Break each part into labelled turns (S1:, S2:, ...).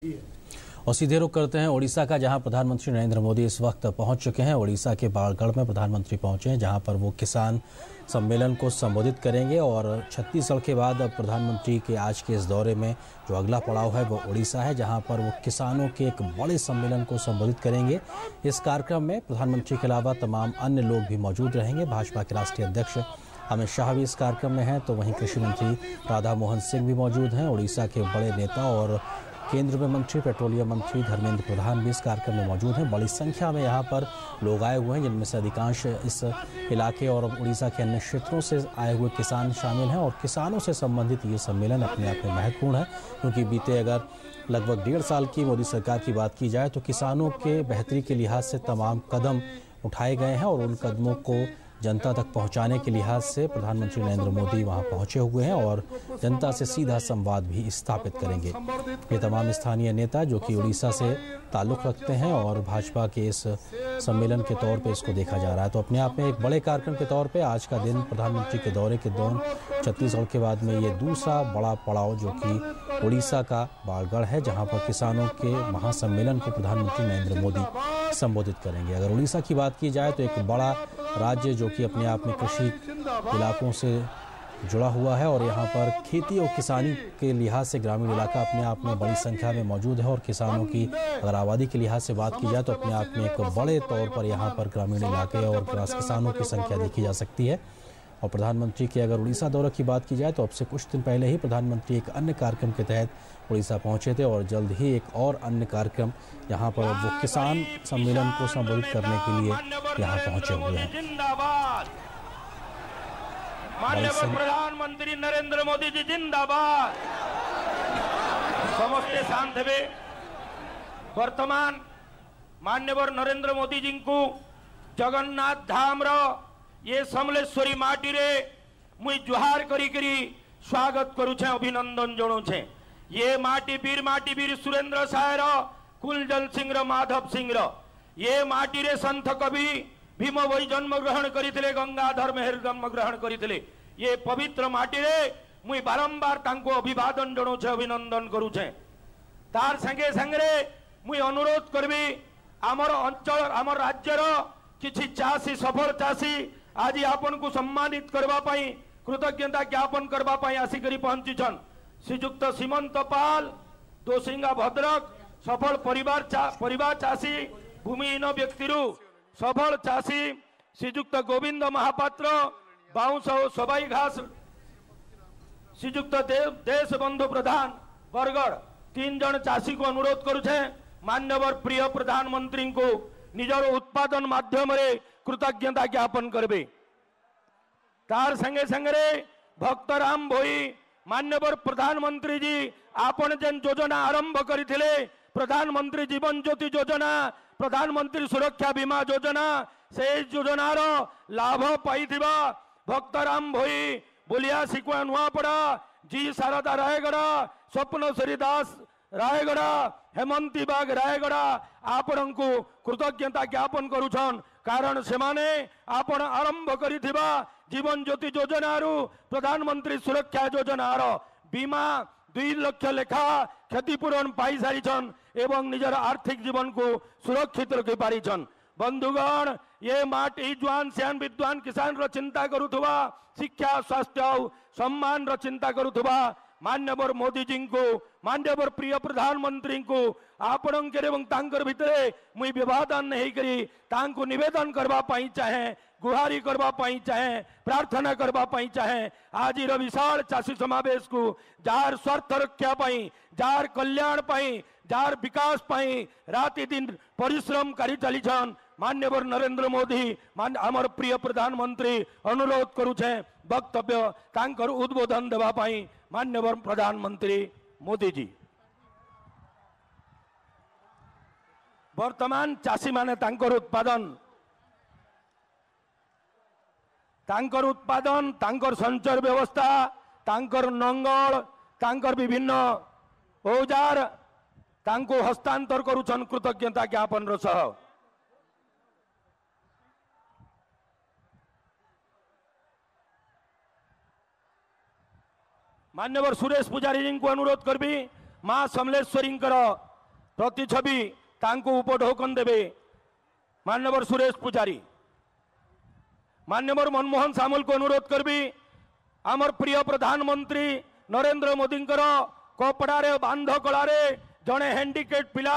S1: और सीधे रुख करते हैं ओडिशा का, जहां प्रधानमंत्री नरेंद्र मोदी इस वक्त पहुंच चुके हैं। ओडिशा के बाड़गढ़ में प्रधानमंत्री पहुंचे हैं, जहां पर वो किसान सम्मेलन को संबोधित करेंगे। और 36 साल के बाद अब प्रधानमंत्री के आज के इस दौरे में जो अगला पड़ाव है वो ओडिशा है, जहां पर वो किसानों के एक बड़े सम्मेलन को संबोधित करेंगे। इस कार्यक्रम में प्रधानमंत्री के अलावा तमाम अन्य लोग भी मौजूद रहेंगे। भाजपा के राष्ट्रीय अध्यक्ष अमित शाह भी इस कार्यक्रम में हैं, तो वहीं कृषि मंत्री राधा मोहन सिंह भी मौजूद हैं। ओडिशा के बड़े नेता और केंद्र में मंत्री पेट्रोलियम मंत्री धर्मेंद्र प्रधान भी इस कार्यक्रम में मौजूद हैं। बड़ी संख्या में यहाँ पर लोग आए हुए हैं, जिनमें से अधिकांश इस इलाके और उड़ीसा के अन्य क्षेत्रों से आए हुए किसान शामिल हैं। और किसानों से संबंधित ये सम्मेलन अपने आप में महत्वपूर्ण है, क्योंकि बीते अगर लगभग 1.5 साल की मोदी सरकार की बात की जाए तो किसानों के बेहतरी के लिहाज से तमाम कदम उठाए गए हैं। और उन कदमों को जनता तक पहुंचाने के लिहाज से प्रधानमंत्री नरेंद्र मोदी वहां पहुंचे हुए हैं और जनता से सीधा संवाद भी स्थापित करेंगे। ये तमाम स्थानीय नेता जो कि उड़ीसा से ताल्लुक़ रखते हैं और भाजपा के इस सम्मेलन के तौर पे इसको देखा जा रहा है। तो अपने आप में एक बड़े कार्यक्रम के तौर पे आज का दिन प्रधानमंत्री के दौरे के दौरान 36 साल के बाद में ये दूसरा बड़ा पड़ाव जो कि उड़ीसा का बाड़गढ़ है, जहाँ पर किसानों के महासम्मेलन को प्रधानमंत्री नरेंद्र मोदी संबोधित करेंगे। अगर उड़ीसा की बात की जाए तो एक बड़ा राज्य जो कि अपने आप में कृषि इलाकों से जुड़ा हुआ है और यहाँ पर खेती और किसानी के लिहाज से ग्रामीण इलाका अपने आप में बड़ी संख्या में मौजूद है। और किसानों की अगर आबादी के लिहाज से बात की जाए तो अपने आप में एक बड़े तौर पर यहाँ पर ग्रामीण इलाके और किसानों की संख्या देखी जा सकती है। और प्रधानमंत्री के अगर उड़ीसा दौरे की बात की जाए तो अब से कुछ दिन पहले ही प्रधानमंत्री एक अन्य कार्यक्रम के तहत उड़ीसा पहुंचे थे और जल्द ही एक और अन्य कार्यक्रम यहाँ पर वो किसान सम्मेलन को संबोधित करने के लिए यहाँ पहुंचे हुए हैं।
S2: माननीय प्रधानमंत्री नरेंद्र मोदी जी जिंदाबाद। समस्ते शांत हे। वर्तमान माननीय नरेंद्र मोदी जी को जगन्नाथ धाम रो ये समलेश्वरी माटी रे मुई जुहार करी करी स्वागत करू छे, अभिनंदन जणू छे। ये माटी वीर सुरेंद्र सायर कुलजल सिंह माधव सिंह ये माटी रे संत कवि भीम वही जन्म ग्रहण करते, गंगाधर मेहर जन्म ग्रहण करते। ये पवित्र माटी रे मुई बारंबार तांको अभिवादन जणू छे, अभिनंदन करू छे। तार संगे संगे मुई अनुरोध करबी आमर अंचल आमर राज्यर किछि चाषी सफल चाषी आज आपन को सम्मानित करबा पाई कृतज्ञता ज्ञापन करबा पाई आसिकरी पहुंची छन। श्रीजुक्त सीमंत पाल दोसिंगा भद्रक सफल परिवार चाषी भूमिहीन व्यक्ति सफल चाषी श्रीजुक्त गोविंद महापात्र बाउंस और सबाई घास श्रीजुक्त देश बंधु प्रधान बरगढ़ 3 जन चाषी को अनुरोध करुछे मान्यवर प्रिय प्रधानमंत्री को निजर उत्पादन माध्यम रे कृतज्ञता ज्ञापन करबे। तार संगे संगे भक्तराम भोई मान्यवर प्रधानमंत्री जी आपन जेन योजना आरंभ करथिले, प्रधानमंत्री जीवन ज्योति योजना, प्रधानमंत्री सुरक्षा बीमा योजना, से योजनार लाभ पाइथिबा भक्तराम भोई बोलिया सिकुआ नुआपड़ा जी शारदा रायगढ़ स्वप्नश्री दास रायगढ़ हेमंती बाग रायगढ़ आपण को कृतज्ञता ज्ञापन करुछन, कारण सेमाने आपण आरंभ करिथिबा जीवन ज्योति योजना प्रधानमंत्री सुरक्षा योजनार बीमा 2 लाख लेखा क्षतिपूरण पाई सारिछन एवं निजर आर्थिक जीवन को सुरक्षित रखि पारिछन। बंधुगण ये माटी जुआन सियान विद्वान किसान रो चिंता करुथुबा, शिक्षा स्वास्थ्य सम्मान रो चिंता करुथुबा मान्यवर मोदी जी को मान्यवर प्रिय प्रधानमंत्री को आपण के एवं तांकर भितरे मुई विवादन नहीं करी तांको निवेदन करबा पाई चाहे, गुहारी करबा पाई चाहे, प्रार्थना करबा पाई चाहे। आज विशाल चाषी समावेश को जार स्वार्थ रक्षा पाई, जार कल्याण पाई, जार विकास पाई राति दिन परिश्रम करी चली छन मान्यवर नरेंद्र मोदी आमर प्रिय प्रधानमंत्री अनुरोध करुछे वक्तव्य तांकर उद्बोधन देवा पाई मान्यवर प्रधानमंत्री मोदी जी। वर्तमान चाषी माने तांकर उत्पादन तांकर संचर व्यवस्था तांकर नंगल तांकर विभिन्न औजार तांको हस्तांतर करुछन कृतज्ञता ज्ञापन रो सह। मान्यवर सुरेश पुजारी जी को अनुरोध करबी मां समलेश्वरी प्रतिछवि तांको उपढौकन देवे मान्यवर सुरेश पुजारी। मान्यवर मनमोहन सामल को अनुरोध करबी आमर प्रिय प्रधानमंत्री नरेंद्र मोदी कपड़ारे बांध कलारे जड़े हैंडिकेप पिला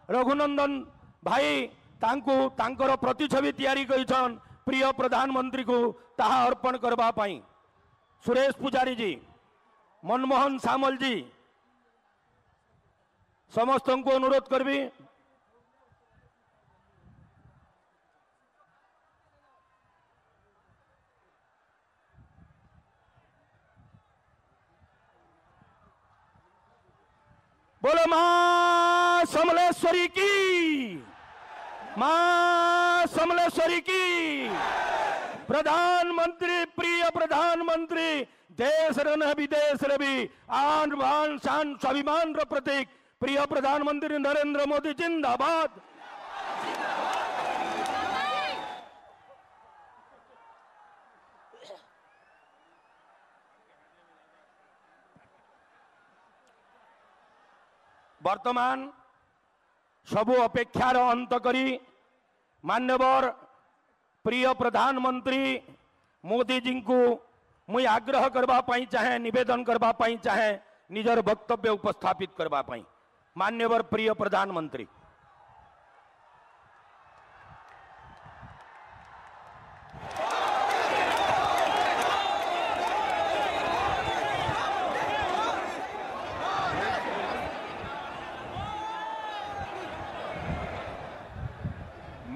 S2: रघुनंदन भाई तांको तांकर प्रतिछवि तैयारी करिछन प्रिय प्रधानमंत्री को ताहा अर्पण करबा पाई। सुरेश पुजारी जी, मनमोहन सामल जी समस्त को अनुरोध करबी। बोलो मां समलेश्वरी की, मां समलेश्वरी की। प्रधानमंत्री, प्रिय प्रधानमंत्री, देश रन विदेश रवि आन बान शान स्वाभिमान र प्रतीक प्रिय प्रधानमंत्री नरेंद्र मोदी जिंदाबाद। वर्तमान सबु अपेक्षार अंत करी मान्यवर प्रिय प्रधानमंत्री मोदी जी को मुई आग्रह करबा पाई चाहे, निवेदन करबा पाई चाहे, निजर वक्तव्य उपस्थापित करबा पाई। मान्यवर प्रिय प्रधानमंत्री।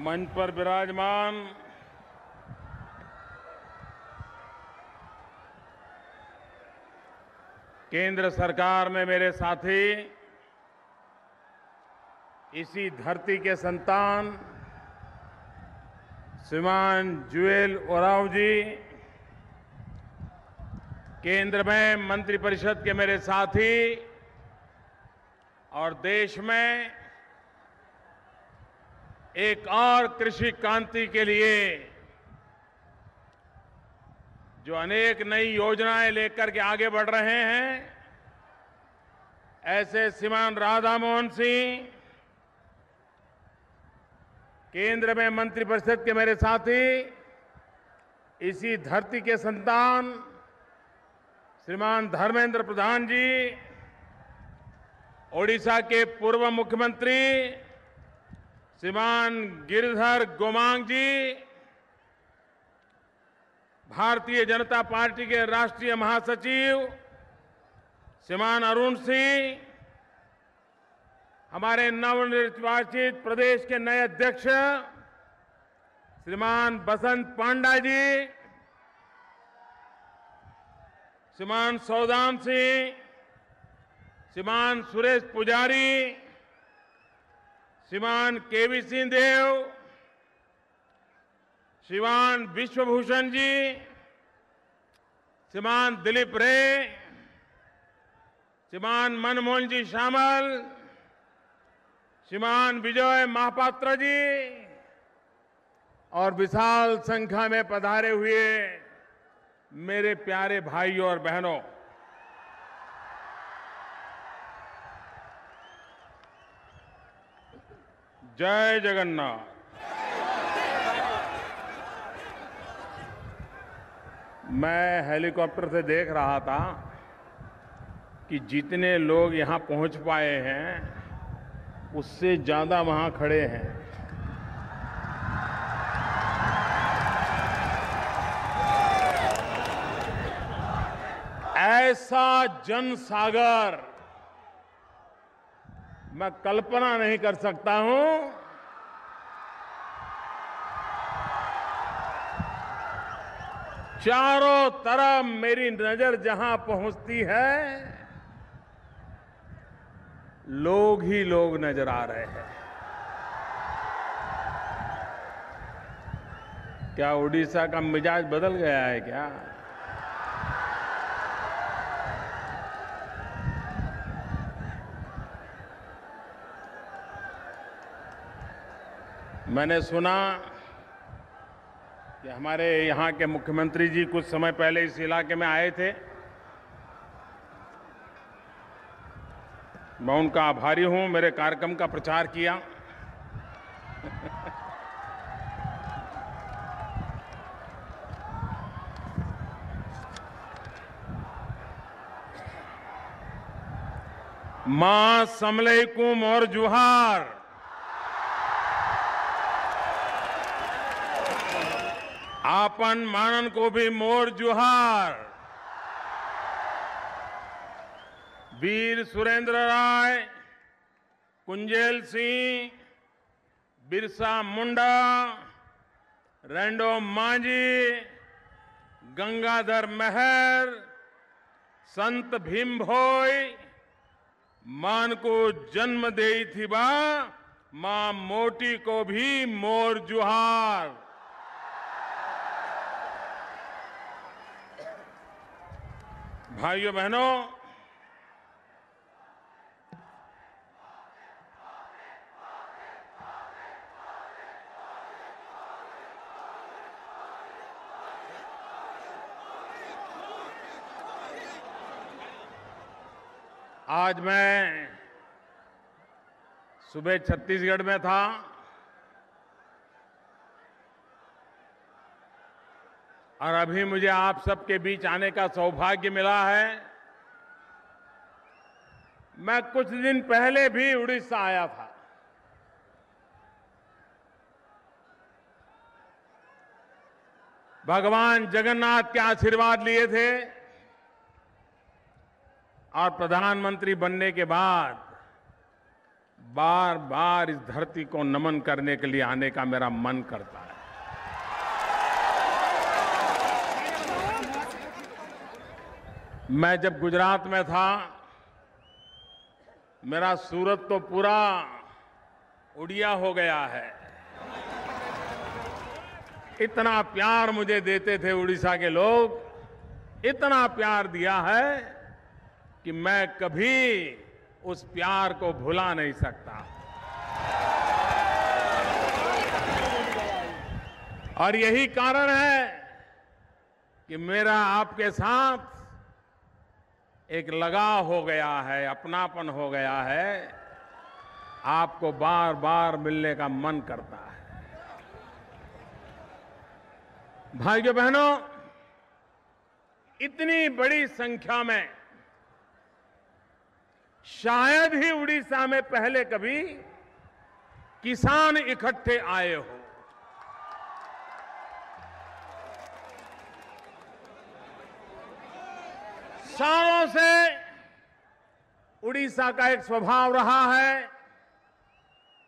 S3: मंच पर विराजमान केंद्र सरकार में मेरे साथी, इसी धरती के संतान श्रीमान जुएल ओरांव जी, केंद्र में मंत्रिपरिषद के मेरे साथी और देश में एक और कृषि क्रांति के लिए जो अनेक नई योजनाएं लेकर के आगे बढ़ रहे हैं, ऐसे श्रीमान राधा मोहन सिंह, केंद्र में मंत्रिपरिषद के मेरे साथी, इसी धरती के संतान श्रीमान धर्मेंद्र प्रधान जी, ओडिशा के पूर्व मुख्यमंत्री श्रीमान गिरिधर गोमांग जी, भारतीय जनता पार्टी के राष्ट्रीय महासचिव श्रीमान अरुण सिंह, हमारे नवनिर्वाचित प्रदेश के नए अध्यक्ष श्रीमान बसंत पांडा जी, श्रीमान सौदान सिंह, श्रीमान सुरेश पुजारी, श्रीमान केवी सिंहदेव, श्रीमान विश्वभूषण जी, श्रीमान दिलीप रे, श्रीमान मनमोहन जी शामल, श्रीमान विजय महापात्र जी और विशाल संख्या में पधारे हुए मेरे प्यारे भाइयों और बहनों, जय जगन्नाथ। मैं हेलीकॉप्टर से देख रहा था कि जितने लोग यहां पहुंच पाए हैं उससे ज्यादा वहां खड़े हैं। ऐसा जनसागर मैं कल्पना नहीं कर सकता हूं। चारों तरफ मेरी नजर जहां पहुंचती है, लोग ही लोग नजर आ रहे हैं। क्या उड़ीसा का मिजाज बदल गया है क्या? मैंने सुना कि हमारे यहाँ के मुख्यमंत्री जी कुछ समय पहले इस इलाके में आए थे। मैं उनका आभारी हूं, मेरे कार्यक्रम का प्रचार किया। मां समलैकुम और जुहार। आपन मानन को भी मोर जुहार। वीर सुरेंद्र राय, कुंजेल सिंह, बिरसा मुंडा, रेंडो मांझी, गंगाधर मेहर, संत भीम भोई, मान को जन्म दे थी बा, मां मोटी को भी मोर जुहार। भाइयों बहनों, आज मैं सुबह छत्तीसगढ़ में था। और अभी मुझे आप सबके बीच आने का सौभाग्य मिला है। मैं कुछ दिन पहले भी उड़ीसा आया था। भगवान जगन्नाथ के आशीर्वाद लिए थे और प्रधानमंत्री बनने के बाद बार बार इस धरती को नमन करने के लिए आने का मेरा मन करता है। मैं जब गुजरात में था, मेरा सूरत तो पूरा उड़िया हो गया है। इतना प्यार मुझे देते थे उड़ीसा के लोग, इतना प्यार दिया है कि मैं कभी उस प्यार को भुला नहीं सकता। और यही कारण है कि मेरा आपके साथ एक लगाव हो गया है, अपनापन हो गया है। आपको बार बार मिलने का मन करता है। भाइयों बहनों, इतनी बड़ी संख्या में शायद ही उड़ीसा में पहले कभी किसान इकट्ठे आए हो। सालों से उड़ीसा का एक स्वभाव रहा है,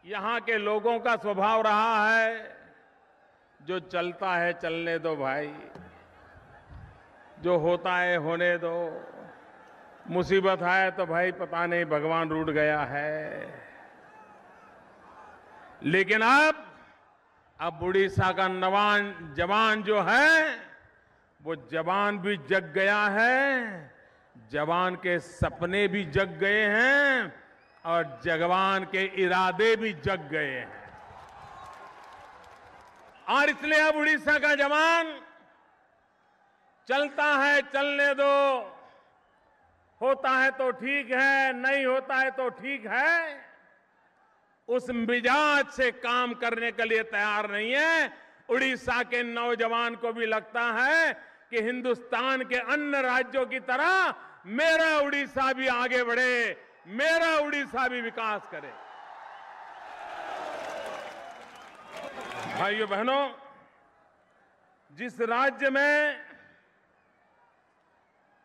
S3: यहां के लोगों का स्वभाव रहा है, जो चलता है चलने दो भाई, जो होता है होने दो, मुसीबत है तो भाई पता नहीं भगवान रूठ गया है। लेकिन अब उड़ीसा का जवान जो है, वो जवान भी जग गया है, जवान के सपने भी जग गए हैं और जवान के इरादे भी जग गए हैं। और इसलिए अब उड़ीसा का जवान चलता है चलने दो, होता है तो ठीक है, नहीं होता है तो ठीक है, उस मिजाज से काम करने के लिए तैयार नहीं है। उड़ीसा के नौजवान को भी लगता है कि हिंदुस्तान के अन्य राज्यों की तरह मेरा उड़ीसा भी आगे बढ़े, मेरा उड़ीसा भी विकास करे। भाइयों बहनों, जिस राज्य में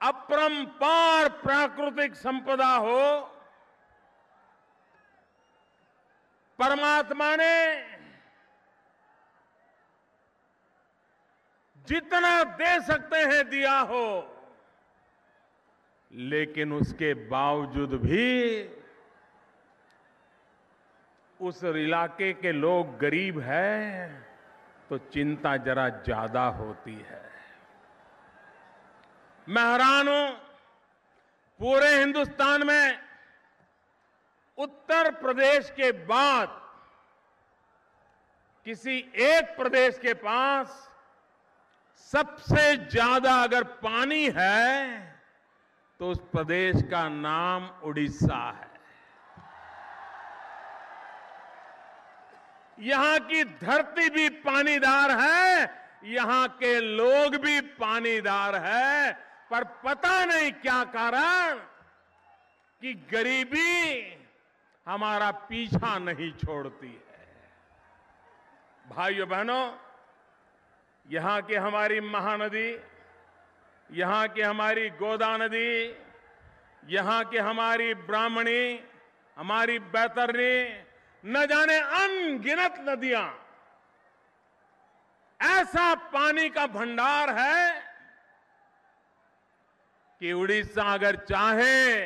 S3: अपरंपार प्राकृतिक संपदा हो, परमात्मा ने जितना दे सकते हैं दिया हो, लेकिन उसके बावजूद भी उस इलाके के लोग गरीब हैं तो चिंता जरा ज्यादा होती है। मैं हैरान हूं, पूरे हिंदुस्तान में उत्तर प्रदेश के बाद किसी एक प्रदेश के पास सबसे ज्यादा अगर पानी है तो उस प्रदेश का नाम उड़ीसा है। यहां की धरती भी पानीदार है, यहां के लोग भी पानीदार है, पर पता नहीं क्या कारण कि गरीबी हमारा पीछा नहीं छोड़ती है। भाइयों बहनों, यहां की हमारी महानदी, यहां की हमारी गोदा नदी, यहां की हमारी ब्राह्मणी, हमारी बैतरनी, न जाने अनगिनत नदियां, ऐसा पानी का भंडार है कि उड़ीसा अगर चाहे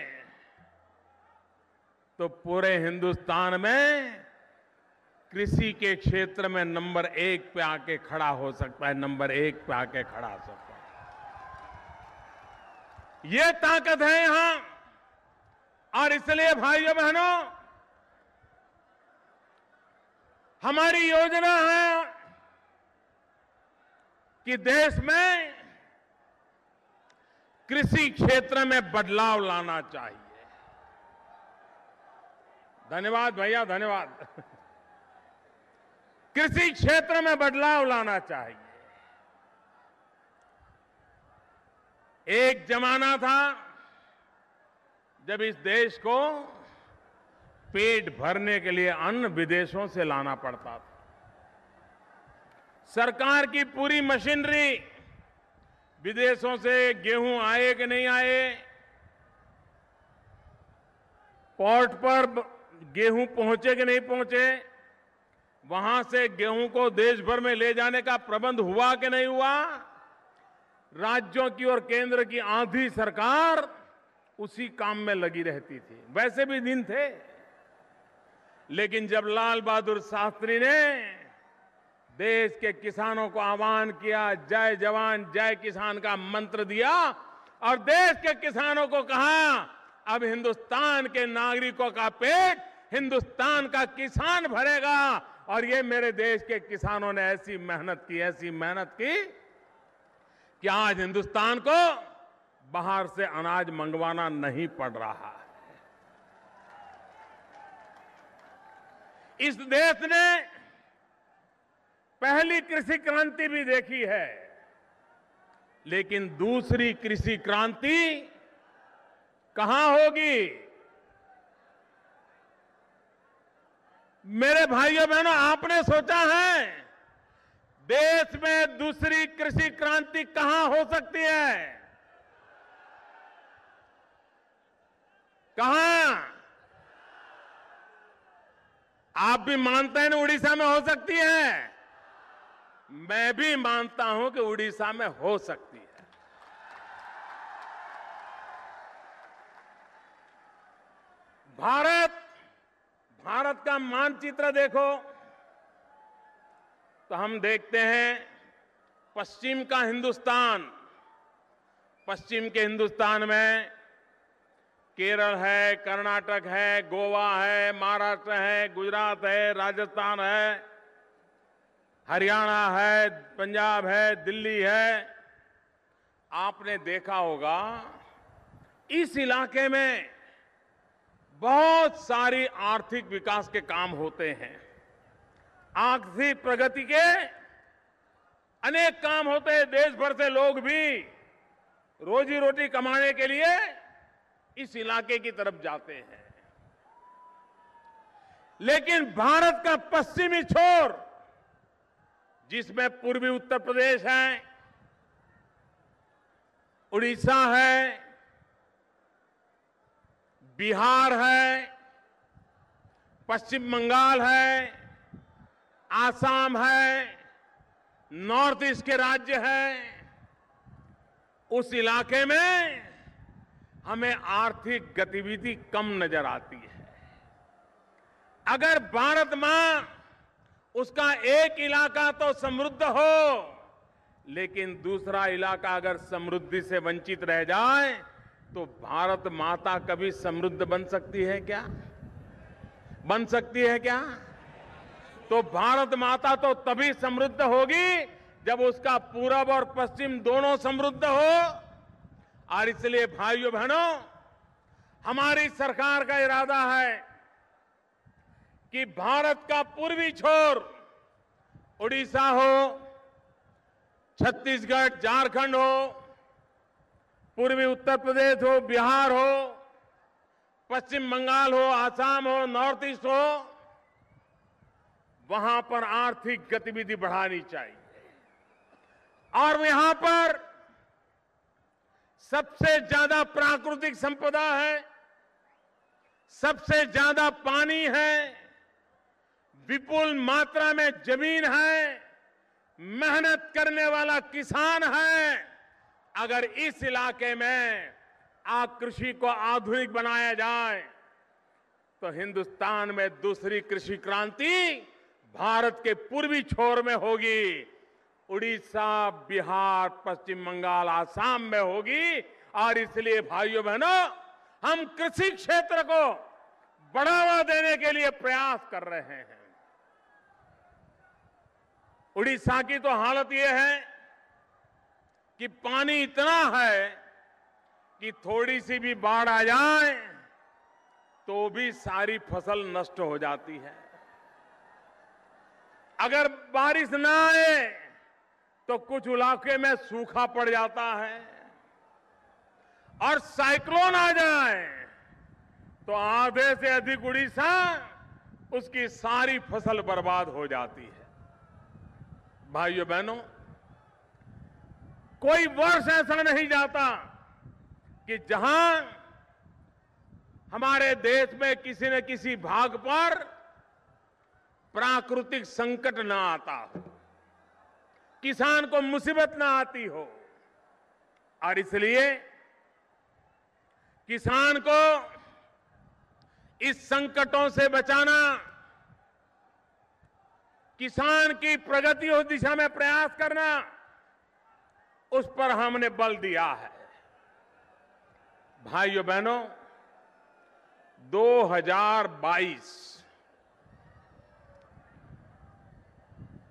S3: तो पूरे हिंदुस्तान में कृषि के क्षेत्र में नंबर 1 पे आके खड़ा हो सकता है, नंबर 1 पे आके खड़ा हो सकता है। ये ताकत है यहां। और इसलिए भाइयों बहनों, हमारी योजना है कि देश में कृषि क्षेत्र में बदलाव लाना चाहिए। धन्यवाद भैया, धन्यवाद। कृषि क्षेत्र में बदलाव लाना चाहिए। एक जमाना था जब इस देश को पेट भरने के लिए अन्न विदेशों से लाना पड़ता था। सरकार की पूरी मशीनरी, विदेशों से गेहूं आए कि नहीं आए, पोर्ट पर गेहूं पहुंचे कि नहीं पहुंचे, वहां से गेहूं को देश भर में ले जाने का प्रबंध हुआ कि नहीं हुआ, राज्यों की और केंद्र की आधी सरकार उसी काम में लगी रहती थी। वैसे भी दिन थे, लेकिन जब लाल बहादुर शास्त्री ने देश के किसानों को आह्वान किया, जय जवान जय किसान का मंत्र दिया और देश के किसानों को कहा अब हिंदुस्तान के नागरिकों का पेट हिंदुस्तान का किसान भरेगा, और ये मेरे देश के किसानों ने ऐसी मेहनत की कि आज हिंदुस्तान को बाहर से अनाज मंगवाना नहीं पड़ रहा है। इस देश ने पहली कृषि क्रांति भी देखी है, लेकिन दूसरी कृषि क्रांति कहां होगी? मेरे भाइयों बहनों, आपने सोचा है देश में दूसरी कृषि क्रांति कहां हो सकती है? कहां? आप भी मानते हैं ना उड़ीसा में हो सकती है? मैं भी मानता हूं कि उड़ीसा में हो सकती है। भारत का मानचित्र देखो तो हम देखते हैं पश्चिम का हिंदुस्तान, पश्चिम के हिंदुस्तान में केरल है, कर्नाटक है, गोवा है, महाराष्ट्र है, गुजरात है, राजस्थान है, हरियाणा है, पंजाब है, दिल्ली है। आपने देखा होगा इस इलाके में बहुत सारी आर्थिक विकास के काम होते हैं, आर्थिक प्रगति के अनेक काम होते हैं। देश भर से लोग भी रोजी रोटी कमाने के लिए इस इलाके की तरफ जाते हैं। लेकिन भारत का पश्चिमी छोर, जिसमें पूर्वी उत्तर प्रदेश है, उड़ीसा है, बिहार है, पश्चिम बंगाल है, आसाम है, नॉर्थ ईस्ट के राज्य हैं, उस इलाके में हमें आर्थिक गतिविधि कम नजर आती है। अगर भारत मां, उसका एक इलाका तो समृद्ध हो, लेकिन दूसरा इलाका अगर समृद्धि से वंचित रह जाए तो भारत माता कभी समृद्ध बन सकती है क्या? बन सकती है क्या? तो भारत माता तो तभी समृद्ध होगी जब उसका पूरब और पश्चिम दोनों समृद्ध हो। और इसलिए भाइयों बहनों, हमारी सरकार का इरादा है कि भारत का पूर्वी छोर उड़ीसा हो, छत्तीसगढ़, झारखंड हो, पूर्वी उत्तर प्रदेश हो, बिहार हो, पश्चिम बंगाल हो, आसाम हो, नॉर्थ ईस्ट हो, वहां पर आर्थिक गतिविधि बढ़ानी चाहिए। और यहां पर सबसे ज्यादा प्राकृतिक संपदा है, सबसे ज्यादा पानी है, विपुल मात्रा में जमीन है, मेहनत करने वाला किसान है। अगर इस इलाके में कृषि को आधुनिक बनाया जाए तो हिंदुस्तान में दूसरी कृषि क्रांति भारत के पूर्वी छोर में होगी, उड़ीसा, बिहार, पश्चिम बंगाल, आसाम में होगी। और इसलिए भाइयों बहनों, हम कृषि क्षेत्र को बढ़ावा देने के लिए प्रयास कर रहे हैं। उड़ीसा की तो हालत यह है कि पानी इतना है कि थोड़ी सी भी बाढ़ आ जाए तो भी सारी फसल नष्ट हो जाती है। अगर बारिश ना आए तो कुछ इलाके में सूखा पड़ जाता है, और साइक्लोन आ जाए तो आधे से अधिक उड़ीसा, उसकी सारी फसल बर्बाद हो जाती है। भाइयों बहनों, कोई वर्ष ऐसा नहीं जाता कि जहां हमारे देश में किसी न किसी भाग पर प्राकृतिक संकट ना आता हो, किसान को मुसीबत ना आती हो। और इसलिए किसान को इस संकटों से बचाना, किसान की प्रगति उस दिशा में प्रयास करना, उस पर हमने बल दिया है। भाइयों बहनों, 2022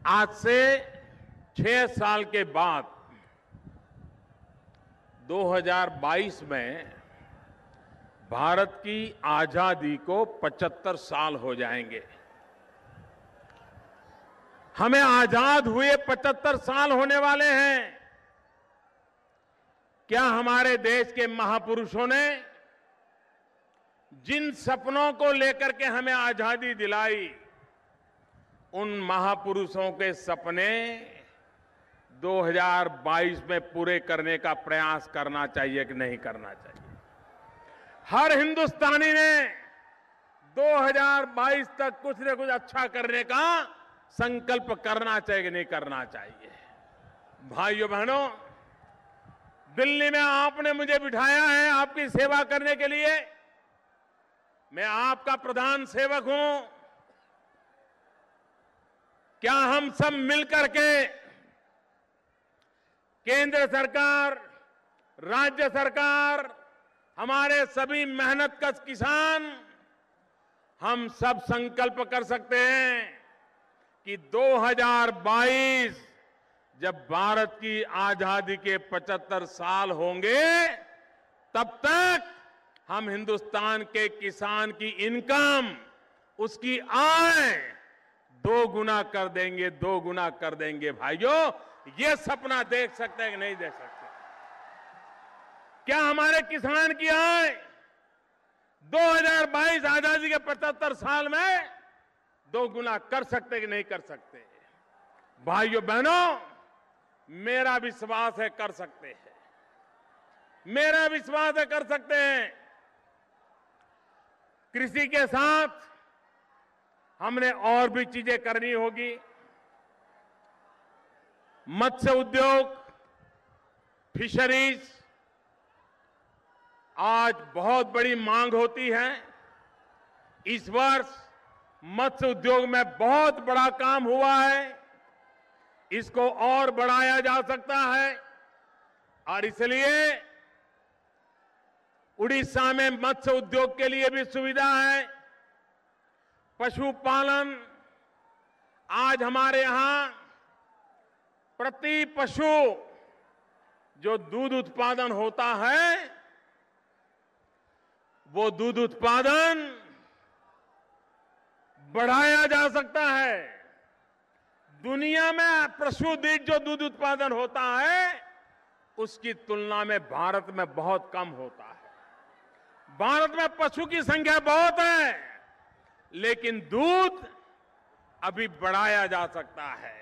S3: आज से 6 साल के बाद 2022 में भारत की आजादी को 75 साल हो जाएंगे। हमें आजाद हुए 75 साल होने वाले हैं। क्या हमारे देश के महापुरुषों ने जिन सपनों को लेकर के हमें आजादी दिलाई, उन महापुरुषों के सपने 2022 में पूरे करने का प्रयास करना चाहिए कि नहीं करना चाहिए? हर हिंदुस्तानी ने 2022 तक कुछ न कुछ अच्छा करने का संकल्प करना चाहिए कि नहीं करना चाहिए? भाइयों बहनों, दिल्ली में आपने मुझे बिठाया है आपकी सेवा करने के लिए। मैं आपका प्रधान सेवक हूं। क्या हम सब मिलकर के, केंद्र सरकार, राज्य सरकार, हमारे सभी मेहनतकश किसान, हम सब संकल्प कर सकते हैं कि 2022 जब भारत की आजादी के 75 साल होंगे, तब तक हम हिंदुस्तान के किसान की इनकम, उसकी आय 2 गुना कर देंगे, 2 गुना कर देंगे। भाइयों, ये सपना देख सकते हैं कि नहीं देख सकते? क्या हमारे किसान की आय 2022 आजादी के 75 साल में 2 गुना कर सकते कि नहीं कर सकते? भाइयों बहनों, मेरा विश्वास है कर सकते हैं। मेरा विश्वास है कर सकते हैं। कृषि के साथ हमने और भी चीजें करनी होगी। मत्स्य उद्योग, फिशरीज, आज बहुत बड़ी मांग होती है। इस वर्ष मत्स्य उद्योग में बहुत बड़ा काम हुआ है, इसको और बढ़ाया जा सकता है। और इसलिए उड़ीसा में मत्स्य उद्योग के लिए भी सुविधा है। पशुपालन, आज हमारे यहां प्रति पशु जो दूध उत्पादन होता है, वो दूध उत्पादन बढ़ाया जा सकता है। दुनिया में पशु दीठ जो दूध उत्पादन होता है उसकी तुलना में भारत में बहुत कम होता है। भारत में पशु की संख्या बहुत है, लेकिन दूध अभी बढ़ाया जा सकता है।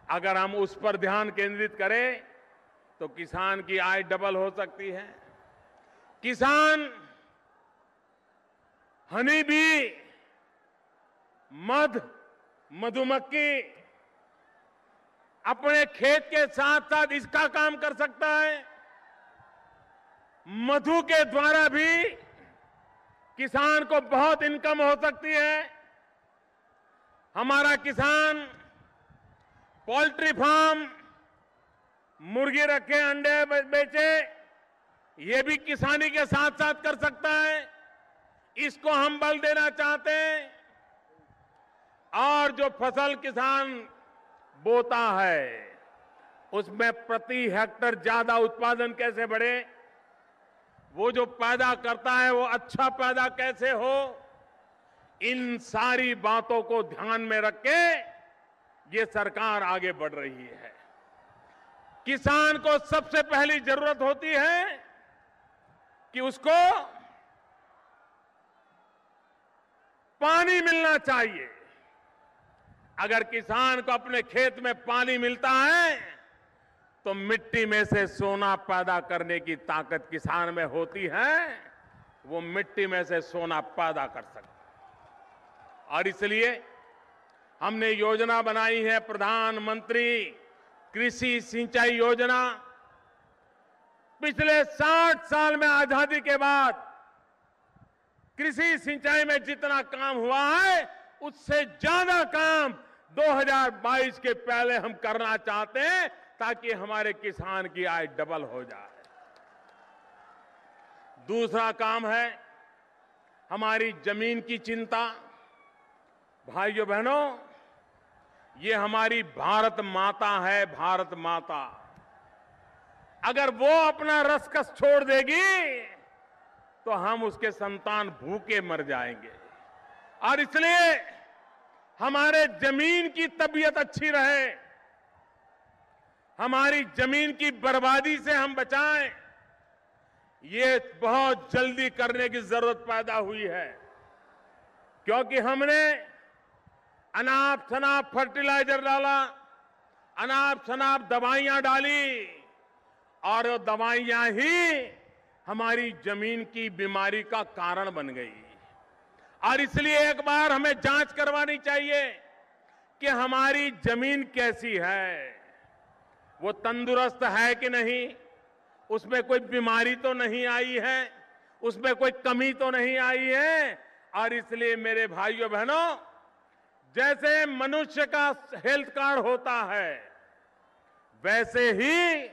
S3: अगर हम उस पर ध्यान केंद्रित करें तो किसान की आय डबल हो सकती है। किसान हनी बी, मध, मधुमक्खी अपने खेत के साथ साथ इसका काम कर सकता है। मधु के द्वारा भी किसान को बहुत इनकम हो सकती है। हमारा किसान पोल्ट्री फार्म, मुर्गी रखे, अंडे बेचे, ये भी किसानी के साथ साथ कर सकता है। इसको हम बल देना चाहते हैं। और जो फसल किसान बोता है उसमें प्रति हेक्टर ज्यादा उत्पादन कैसे बढ़े, वो जो पैदा करता है वो अच्छा पैदा कैसे हो, इन सारी बातों को ध्यान में रख के ये सरकार आगे बढ़ रही है। किसान को सबसे पहली जरूरत होती है कि उसको पानी मिलना चाहिए। अगर किसान को अपने खेत में पानी मिलता है तो मिट्टी में से सोना पैदा करने की ताकत किसान में होती है। वो मिट्टी में से सोना पैदा कर सकता है। और इसलिए हमने योजना बनाई है, प्रधानमंत्री कृषि सिंचाई योजना। पिछले 60 साल में आजादी के बाद कृषि सिंचाई में जितना काम हुआ है उससे ज्यादा काम 2022 के पहले हम करना चाहते हैं, ताकि हमारे किसान की आय डबल हो जाए। दूसरा काम है हमारी जमीन की चिंता। भाइयों बहनों, ये हमारी भारत माता है, भारत माता। अगर वो अपना रसकस छोड़ देगी तो हम उसके संतान भूखे मर जाएंगे। और इसलिए हमारे जमीन की तबीयत अच्छी रहे, हमारी जमीन की बर्बादी से हम बचाएं, ये बहुत जल्दी करने की जरूरत पैदा हुई है। क्योंकि हमने अनाप शनाप फर्टिलाइजर डाला, अनाप शनाप दवाइयां डाली, और वो दवाइयां ही हमारी जमीन की बीमारी का कारण बन गई। और इसलिए एक बार हमें जांच करवानी चाहिए कि हमारी जमीन कैसी है, वो तंदुरुस्त है कि नहीं, उसमें कोई बीमारी तो नहीं आई है, उसमें कोई कमी तो नहीं आई है। और इसलिए मेरे भाइयों बहनों, जैसे मनुष्य का हेल्थ कार्ड होता है, वैसे ही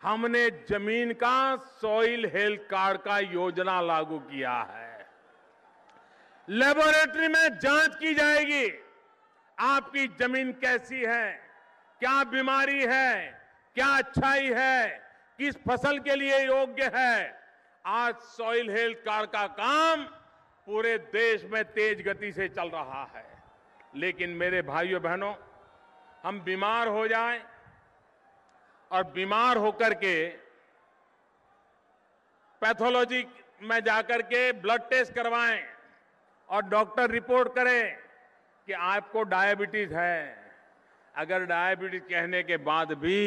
S3: हमने जमीन का सॉइल हेल्थ कार्ड का योजना लागू किया है। लेबोरेटरी में जांच की जाएगी, आपकी जमीन कैसी है, क्या बीमारी है, क्या अच्छाई है, किस फसल के लिए योग्य है। आज सॉइल हेल्थ कार्ड का काम पूरे देश में तेज गति से चल रहा है। लेकिन मेरे भाइयों बहनों, हम बीमार हो जाएं और बीमार होकर के पैथोलॉजी में जाकर के ब्लड टेस्ट करवाएं और डॉक्टर रिपोर्ट करे कि आपको डायबिटीज है। अगर डायबिटीज कहने के बाद भी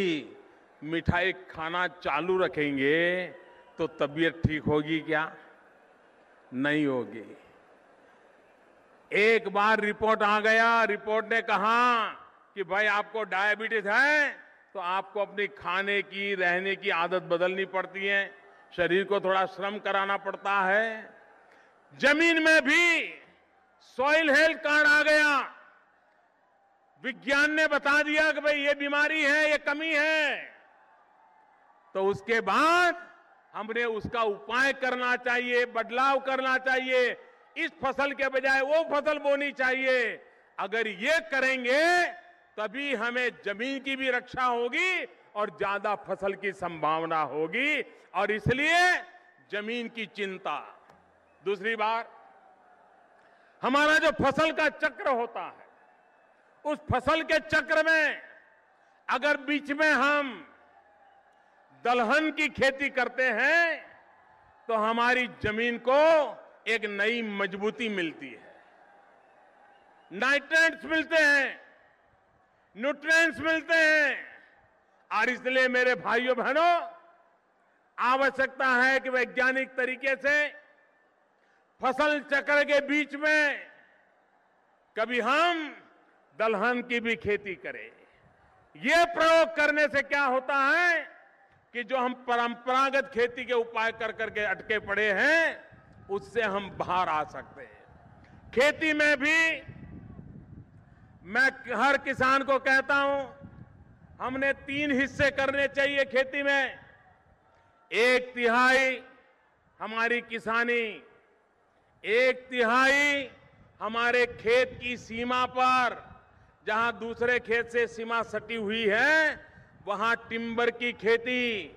S3: मिठाई खाना चालू रखेंगे तो तबीयत ठीक होगी क्या? नहीं होगी। एक बार रिपोर्ट आ गया, रिपोर्ट ने कहा कि भाई आपको डायबिटीज है, तो आपको अपनी खाने की, रहने की आदत बदलनी पड़ती है, शरीर को थोड़ा श्रम कराना पड़ता है। जमीन में भी सॉइल हेल्थ कार्ड आ गया, विज्ञान ने बता दिया कि भाई ये बीमारी है, ये कमी है, तो उसके बाद हमने उसका उपाय करना चाहिए, बदलाव करना चाहिए, इस फसल के बजाय वो फसल बोनी चाहिए। अगर ये करेंगे तभी हमें जमीन की भी रक्षा होगी और ज्यादा फसल की संभावना होगी। और इसलिए जमीन की चिंता। दूसरी बात, हमारा जो फसल का चक्र होता है, उस फसल के चक्र में अगर बीच में हम दलहन की खेती करते हैं तो हमारी जमीन को एक नई मजबूती मिलती है, नाइट्रेट्स मिलते हैं, न्यूट्रिएंट्स मिलते हैं। और इसलिए मेरे भाइयों बहनों, आवश्यकता है कि वैज्ञानिक तरीके से फसल चक्र के बीच में कभी हम दलहन की भी खेती करें। ये प्रयोग करने से क्या होता है कि जो हम परंपरागत खेती के उपाय कर करके अटके पड़े हैं, उससे हम बाहर आ सकते हैं। खेती में भी मैं हर किसान को कहता हूं, हमने 3 हिस्से करने चाहिए खेती में। 1/3 हमारी किसानी, 1/3 हमारे खेत की सीमा पर, जहां दूसरे खेत से सीमा सटी हुई है, वहां टिम्बर की खेती,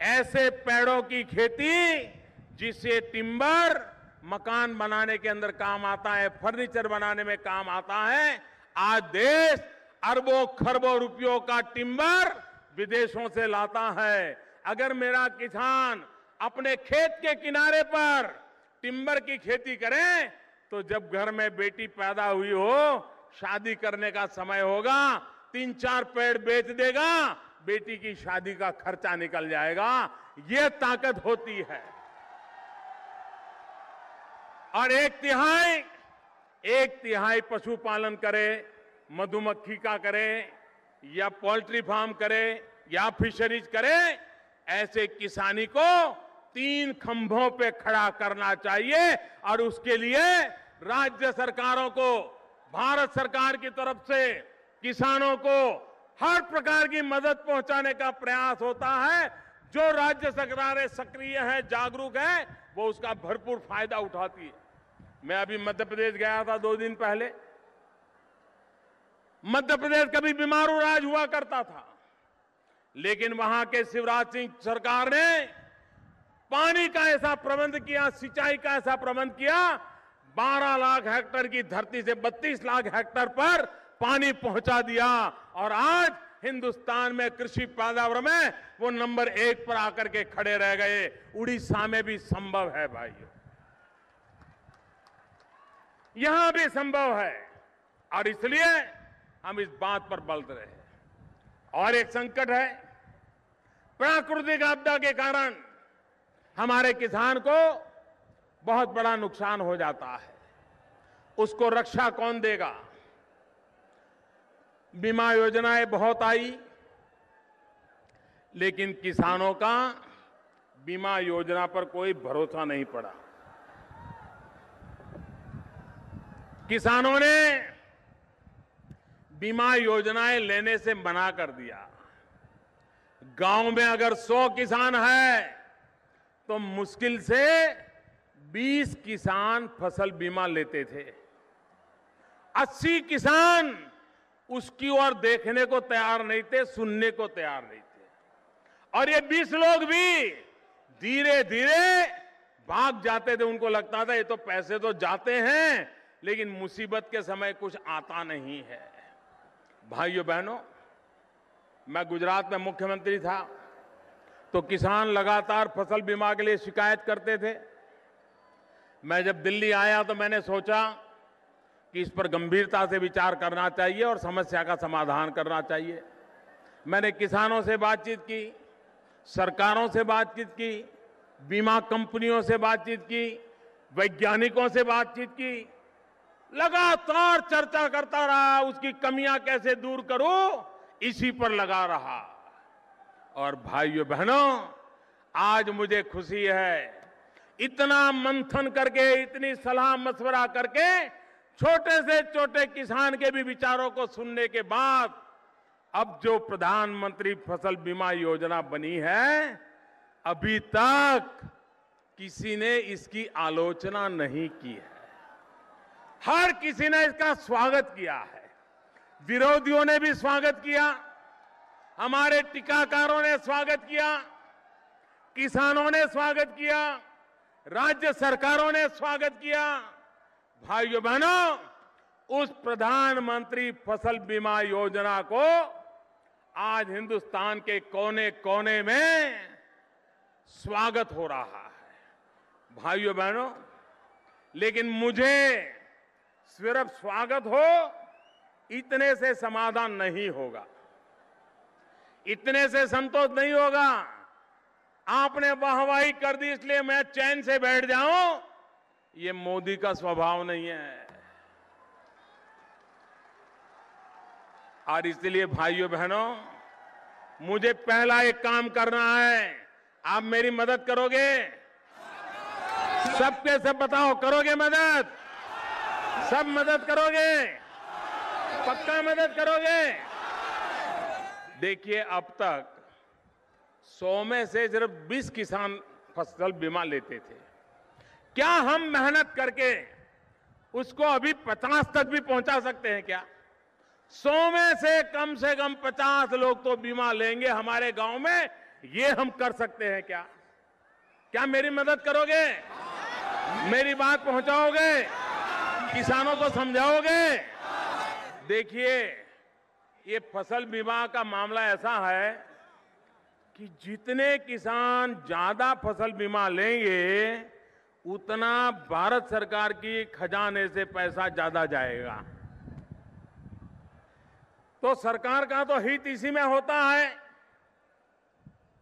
S3: ऐसे पेड़ों की खेती जिससे टिम्बर मकान बनाने के अंदर काम आता है, फर्नीचर बनाने में काम आता है। आज देश अरबों खरबों रुपयों का टिम्बर विदेशों से लाता है। अगर मेरा किसान अपने खेत के किनारे पर टिम्बर की खेती करे तो जब घर में बेटी पैदा हुई हो, शादी करने का समय होगा, 3-4 पेड़ बेच देगा, बेटी की शादी का खर्चा निकल जाएगा। ये ताकत होती है। और 1/3 पशुपालन करे, मधुमक्खी का करे, या पोल्ट्री फार्म करे, या फिशरीज करे। ऐसे किसानी को 3 खंभों पे खड़ा करना चाहिए। और उसके लिए राज्य सरकारों को, भारत सरकार की तरफ से किसानों को हर प्रकार की मदद पहुंचाने का प्रयास होता है। जो राज्य सरकारें सक्रिय हैं, जागरूक हैं, वो उसका भरपूर फायदा उठाती है। मैं अभी मध्य प्रदेश गया था 2 दिन पहले। मध्य प्रदेश कभी बीमारू राज्य हुआ करता था, लेकिन वहां के शिवराज सिंह सरकार ने पानी का ऐसा प्रबंध किया, सिंचाई का ऐसा प्रबंध किया, 12 लाख हेक्टेयर की धरती से 32 लाख हेक्टेयर पर पानी पहुंचा दिया। और आज हिंदुस्तान में कृषि पैदावार में वो नंबर 1 पर आकर के खड़े रह गए। उड़ीसा में भी संभव है भाइयों, यहां भी संभव है। और इसलिए हम इस बात पर बल रहे हैं। और एक संकट है, प्राकृतिक आपदा के कारण हमारे किसान को बहुत बड़ा नुकसान हो जाता है। उसको रक्षा कौन देगा? बीमा योजनाएं बहुत आई, लेकिन किसानों का बीमा योजना पर कोई भरोसा नहीं पड़ा। किसानों ने बीमा योजनाएं लेने से मना कर दिया। गांव में अगर 100 किसान है तो मुश्किल से 20 किसान फसल बीमा लेते थे। 80 किसान उसकी ओर देखने को तैयार नहीं थे, सुनने को तैयार नहीं थे। और ये 20 लोग भी धीरे धीरे भाग जाते थे। उनको लगता था ये तो पैसे तो जाते हैं, लेकिन मुसीबत के समय कुछ आता नहीं है। भाइयों बहनों, मैं गुजरात में मुख्यमंत्री था तो किसान लगातार फसल बीमा के लिए शिकायत करते थे। मैं जब दिल्ली आया तो मैंने सोचा कि इस पर गंभीरता से विचार करना चाहिए और समस्या का समाधान करना चाहिए। मैंने किसानों से बातचीत की, सरकारों से बातचीत की, बीमा कंपनियों से बातचीत की, वैज्ञानिकों से बातचीत की, लगातार चर्चा करता रहा। उसकी कमियां कैसे दूर करूं, इसी पर लगा रहा। और भाइयों बहनों, आज मुझे खुशी है, इतना मंथन करके, इतनी सलाह मशवरा करके, छोटे से छोटे किसान के भी विचारों को सुनने के बाद अब जो प्रधानमंत्री फसल बीमा योजना बनी है, अभी तक किसी ने इसकी आलोचना नहीं की है। हर किसी ने इसका स्वागत किया है। विरोधियों ने भी स्वागत किया, हमारे टीकाकारों ने स्वागत किया, किसानों ने स्वागत किया, राज्य सरकारों ने स्वागत किया। भाइयों बहनों, उस प्रधानमंत्री फसल बीमा योजना को आज हिंदुस्तान के कोने कोने में स्वागत हो रहा है। भाइयों बहनों, लेकिन मुझे सिर्फ स्वागत हो इतने से समाधान नहीं होगा, इतने से संतोष नहीं होगा। आपने वाहवाही कर दी इसलिए मैं चैन से बैठ जाऊं, ये मोदी का स्वभाव नहीं है। और इसलिए भाइयों बहनों, मुझे पहला एक काम करना है। आप मेरी मदद करोगे? सबके सब बताओ, करोगे मदद? सब मदद करोगे? पक्का मदद करोगे? देखिए, अब तक 100 में से सिर्फ 20 किसान फसल बीमा लेते थे। क्या हम मेहनत करके उसको अभी 50 तक भी पहुंचा सकते हैं क्या? 100 में से कम 50 लोग तो बीमा लेंगे हमारे गांव में, ये हम कर सकते हैं क्या? क्या मेरी मदद करोगे? मेरी बात पहुंचाओगे? किसानों को समझाओगे? देखिए, ये फसल बीमा का मामला ऐसा है कि जितने किसान ज्यादा फसल बीमा लेंगे उतना भारत सरकार की खजाने से पैसा ज्यादा जाएगा। तो सरकार का तो हित इसी में होता है।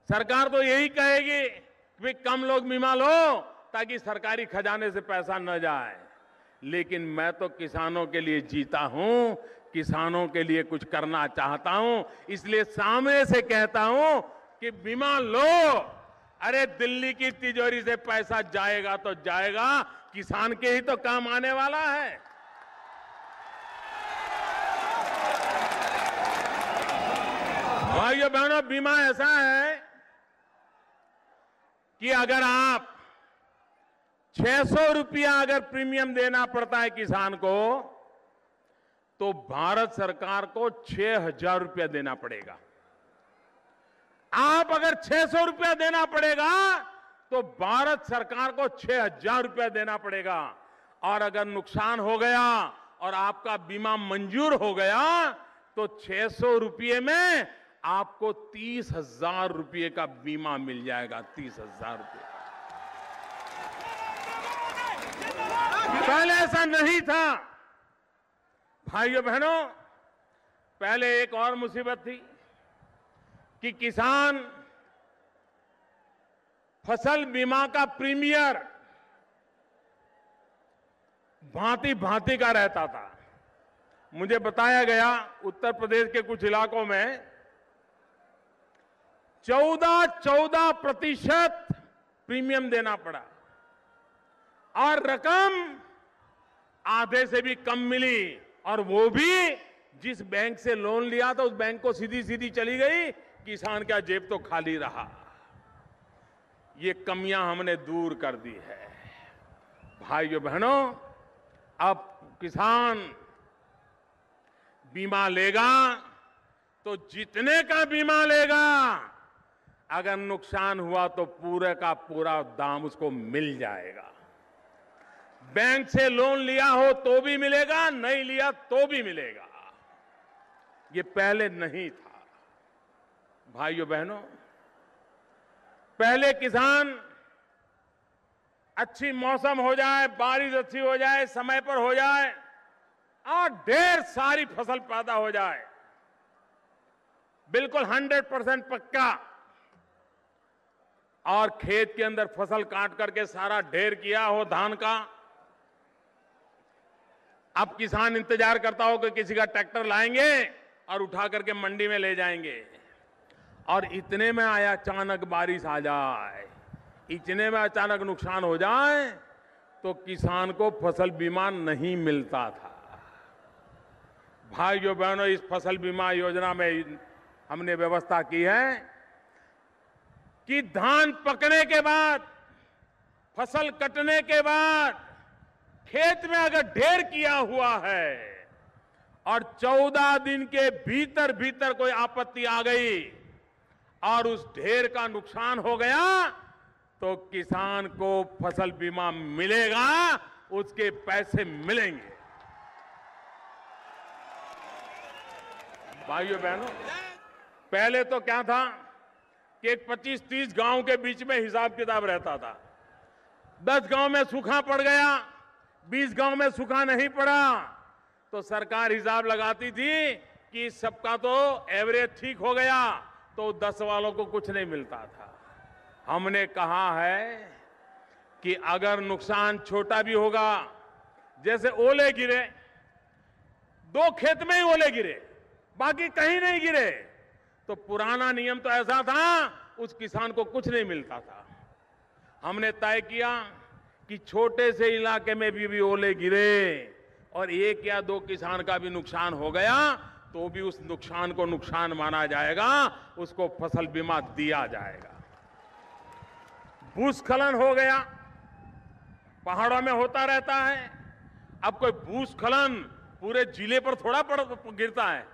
S3: सरकार तो यही कहेगी कि कम लोग बीमा लो ताकि सरकारी खजाने से पैसा न जाए। लेकिन मैं तो किसानों के लिए जीता हूं, किसानों के लिए कुछ करना चाहता हूं, इसलिए सामने से कहता हूं कि बीमा लो। अरे दिल्ली की तिजोरी से पैसा जाएगा तो जाएगा, किसान के ही तो काम आने वाला है। भाइयों बहनों, बीमा ऐसा है कि अगर आप 600 रुपया अगर प्रीमियम देना पड़ता है किसान को, तो भारत सरकार को 6,000 रुपया देना पड़ेगा। आप अगर 600 रुपया देना पड़ेगा तो भारत सरकार को 6,000 रुपया देना पड़ेगा। और अगर नुकसान हो गया और आपका बीमा मंजूर हो गया तो 600 रुपये में आपको 30,000 रुपये का बीमा मिल जाएगा। 30,000 रुपये। पहले ऐसा नहीं था। भाइयों बहनों, पहले एक और मुसीबत थी कि किसान फसल बीमा का प्रीमियर भांति भांति का रहता था। मुझे बताया गया उत्तर प्रदेश के कुछ इलाकों में 14% प्रीमियम देना पड़ा और रकम आधे से भी कम मिली, और वो भी जिस बैंक से लोन लिया था उस बैंक को सीधी सीधी चली गई, किसान का जेब तो खाली रहा। ये कमियां हमने दूर कर दी है। भाइयों बहनों, अब किसान बीमा लेगा तो जितने का बीमा लेगा, अगर नुकसान हुआ तो पूरे का पूरा दाम उसको मिल जाएगा। बैंक से लोन लिया हो तो भी मिलेगा, नहीं लिया तो भी मिलेगा। ये पहले नहीं था। भाइयों बहनों, पहले किसान अच्छी मौसम हो जाए, बारिश अच्छी हो जाए, समय पर हो जाए और ढेर सारी फसल पैदा हो जाए, बिल्कुल 100% पक्का, और खेत के अंदर फसल काट करके सारा ढेर किया हो धान का। अब किसान इंतजार करता हो कि किसी का ट्रैक्टर लाएंगे और उठा करके मंडी में ले जाएंगे, और इतने में आया अचानक बारिश आ जाए, इतने में अचानक नुकसान हो जाए तो किसान को फसल बीमा नहीं मिलता था। भाइयों बहनों, इस फसल बीमा योजना में हमने व्यवस्था की है कि धान पकने के बाद, फसल कटने के बाद खेत में अगर ढेर किया हुआ है और 14 दिन के भीतर भीतर कोई आपत्ति आ गई और उस ढेर का नुकसान हो गया तो किसान को फसल बीमा मिलेगा उसके पैसे मिलेंगे। भाइयों बहनों, पहले तो क्या था कि एक 25-30 गांव के बीच में हिसाब किताब रहता था। 10 गांव में सूखा पड़ गया, 20 गांव में सूखा नहीं पड़ा, तो सरकार हिसाब लगाती थी कि सबका तो एवरेज ठीक हो गया, तो 10 वालों को कुछ नहीं मिलता था। हमने कहा है कि अगर नुकसान छोटा भी होगा, जैसे ओले गिरे, 2 खेत में ही ओले गिरे, बाकी कहीं नहीं गिरे, तो पुराना नियम तो ऐसा था, उस किसान को कुछ नहीं मिलता था। हमने तय किया कि छोटे से इलाके में भी ओले गिरे और 1 या 2 किसान का भी नुकसान हो गया, तो भी उस नुकसान को नुकसान माना जाएगा, उसको फसल बीमा दिया जाएगा। भूस्खलन हो गया, पहाड़ों में होता रहता है। अब कोई भूस्खलन पूरे जिले पर थोड़ा गिरता है,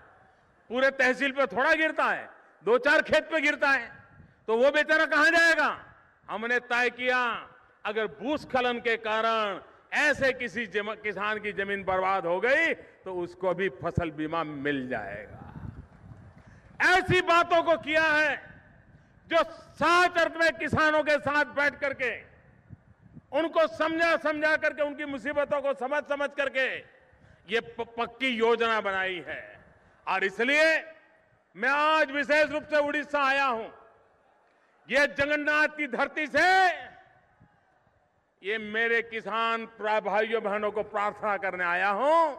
S3: पूरे तहसील पे थोड़ा गिरता है, 2-4 खेत पे गिरता है, तो वो बेचारा कहां जाएगा? हमने तय किया अगर भूस्खलन के कारण ऐसे किसी किसान की जमीन बर्बाद हो गई तो उसको भी फसल बीमा मिल जाएगा। ऐसी बातों को किया है जो सच अर्थ में किसानों के साथ बैठ करके उनको समझा करके उनकी मुसीबतों को समझ करके ये पक्की योजना बनाई है। और इसलिए मैं आज विशेष रूप से उड़ीसा आया हूं। ये जगन्नाथ की धरती से ये मेरे किसान भाइयों बहनों को प्रार्थना करने आया हूं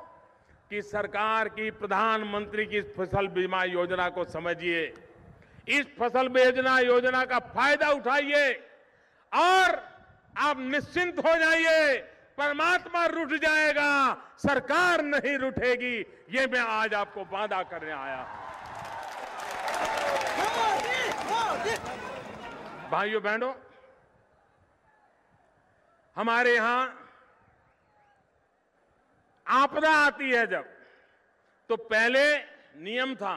S3: कि सरकार की प्रधानमंत्री की फसल बीमा योजना को समझिए, इस फसल बीमा योजना का फायदा उठाइए और आप निश्चिंत हो जाइए, परमात्मा रूठ जाएगा, सरकार नहीं रूठेगी। ये मैं आज आपको वादा करने आया हूं। भाइयों बहनों, हमारे यहां आपदा आती है जब, तो पहले नियम था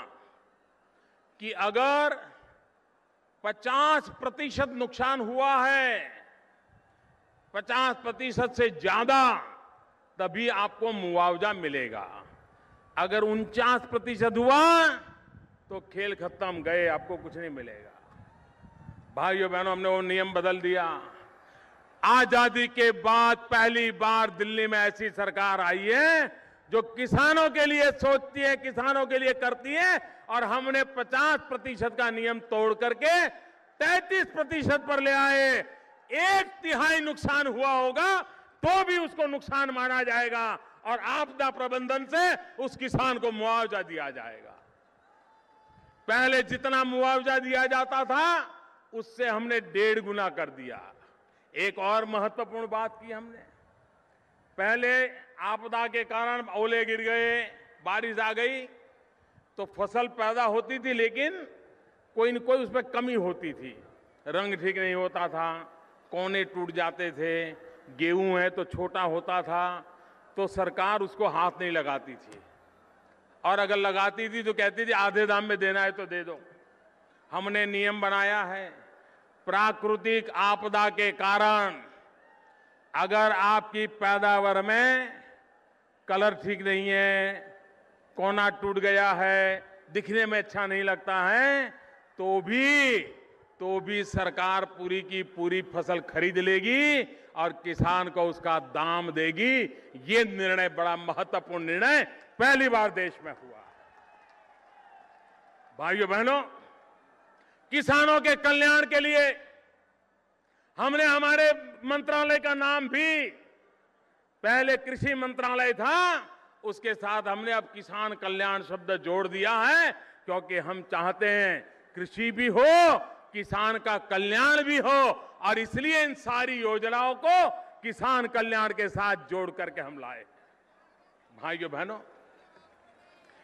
S3: कि अगर 50% नुकसान हुआ है, 50% से ज्यादा, तभी आपको मुआवजा मिलेगा। अगर 49% हुआ तो खेल खत्म, गए, आपको कुछ नहीं मिलेगा। भाइयों बहनों, हमने वो नियम बदल दिया। आजादी के बाद पहली बार दिल्ली में ऐसी सरकार आई है जो किसानों के लिए सोचती है, किसानों के लिए करती है, और हमने 50% का नियम तोड़ करके 33% पर ले आए। 1/3 नुकसान हुआ होगा तो भी उसको नुकसान माना जाएगा और आपदा प्रबंधन से उस किसान को मुआवजा दिया जाएगा। पहले जितना मुआवजा दिया जाता था उससे हमने 1.5 गुना कर दिया। एक और महत्वपूर्ण बात की हमने, पहले आपदा के कारण ओले गिर गए, बारिश आ गई, तो फसल पैदा होती थी लेकिन कोई न कोई उसमें कमी होती थी। रंग ठीक नहीं होता था, कोने टूट जाते थे, गेहूं है तो छोटा होता था, तो सरकार उसको हाथ नहीं लगाती थी, और अगर लगाती थी तो कहती थी आधे दाम में देना है तो दे दो। हमने नियम बनाया है, प्राकृतिक आपदा के कारण अगर आपकी पैदावार में कलर ठीक नहीं है, कोना टूट गया है, दिखने में अच्छा नहीं लगता है, तो भी सरकार पूरी की पूरी फसल खरीद लेगी और किसान को उसका दाम देगी। ये निर्णय बड़ा महत्वपूर्ण निर्णय पहली बार देश में हुआ। भाइयों बहनों, किसानों के कल्याण के लिए हमने हमारे मंत्रालय का नाम भी, पहले कृषि मंत्रालय था, उसके साथ हमने अब किसान कल्याण शब्द जोड़ दिया है, क्योंकि हम चाहते हैं कृषि भी हो, किसान का कल्याण भी हो, और इसलिए इन सारी योजनाओं को किसान कल्याण के साथ जोड़ करके हम लाए। भाइयों बहनों,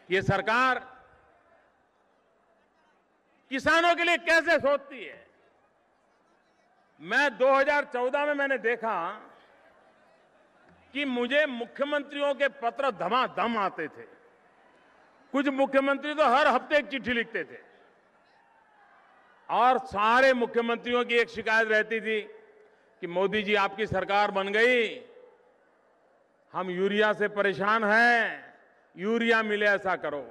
S3: ये सरकार किसानों के लिए कैसे सोचती है। मैं 2014 में मैंने देखा कि मुझे मुख्यमंत्रियों के पत्र धमाधम आते थे। कुछ मुख्यमंत्री तो हर हफ्ते एक चिट्ठी लिखते थे, और सारे मुख्यमंत्रियों की एक शिकायत रहती थी कि मोदी जी आपकी सरकार बन गई हम यूरिया से परेशान हैं, यूरिया मिले ऐसा करो।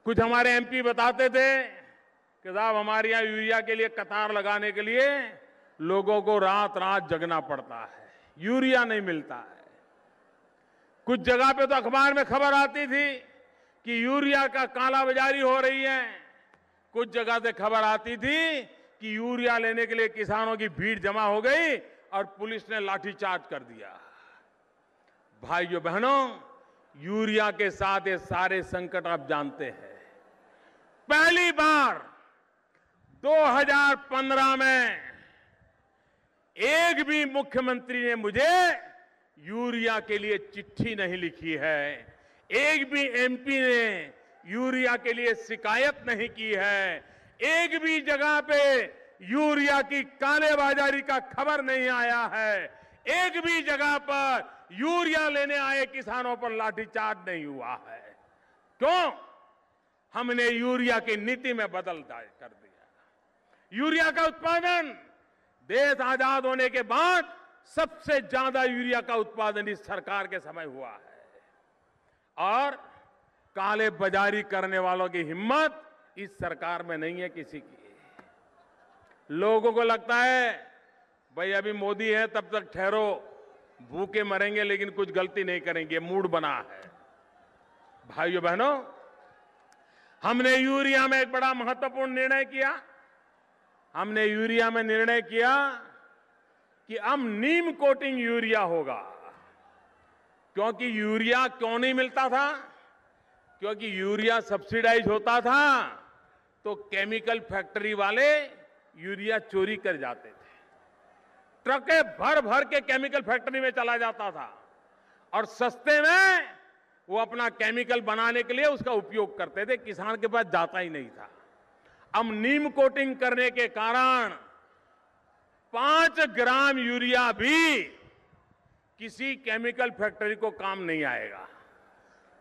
S3: कुछ हमारे एमपी बताते थे कि साहब हमारे यहां यूरिया के लिए कतार लगाने के लिए लोगों को रात रात जगना पड़ता है, यूरिया नहीं मिलता है। कुछ जगह पे तो अखबार में खबर आती थी कि यूरिया का कालाबाजारी हो रही है। कुछ जगह से खबर आती थी कि यूरिया लेने के लिए किसानों की भीड़ जमा हो गई और पुलिस ने लाठीचार्ज कर दिया। भाइयों बहनों, यूरिया के साथ ये सारे संकट आप जानते हैं। पहली बार 2015 में एक भी मुख्यमंत्री ने मुझे यूरिया के लिए चिट्ठी नहीं लिखी है, एक भी एमपी ने यूरिया के लिए शिकायत नहीं की है, एक भी जगह पे यूरिया की कालेबाजारी का खबर नहीं आया है, एक भी जगह पर यूरिया लेने आए किसानों पर लाठीचार्ज नहीं हुआ है। क्यों? हमने यूरिया की नीति में बदल कर दिया। यूरिया का उत्पादन देश आजाद होने के बाद सबसे ज्यादा यूरिया का उत्पादन इस सरकार के समय हुआ है और काले बाजारी करने वालों की हिम्मत इस सरकार में नहीं है किसी की। लोगों को लगता है भाई अभी मोदी है तब तक ठहरो, भूखे मरेंगे लेकिन कुछ गलती नहीं करेंगे, मूड बना है। भाइयों बहनों, हमने यूरिया में एक बड़ा महत्वपूर्ण निर्णय किया। हमने यूरिया में निर्णय किया कि अब नीम कोटिंग यूरिया होगा। क्योंकि यूरिया क्यों नहीं मिलता था? क्योंकि यूरिया सब्सिडाइज होता था तो केमिकल फैक्ट्री वाले यूरिया चोरी कर जाते थे। ट्रकें भर भर के केमिकल फैक्ट्री में चला जाता था और सस्ते में वो अपना केमिकल बनाने के लिए उसका उपयोग करते थे, किसान के पास जाता ही नहीं था। अब नीम कोटिंग करने के कारण 5 ग्राम यूरिया भी किसी केमिकल फैक्ट्री को काम नहीं आएगा।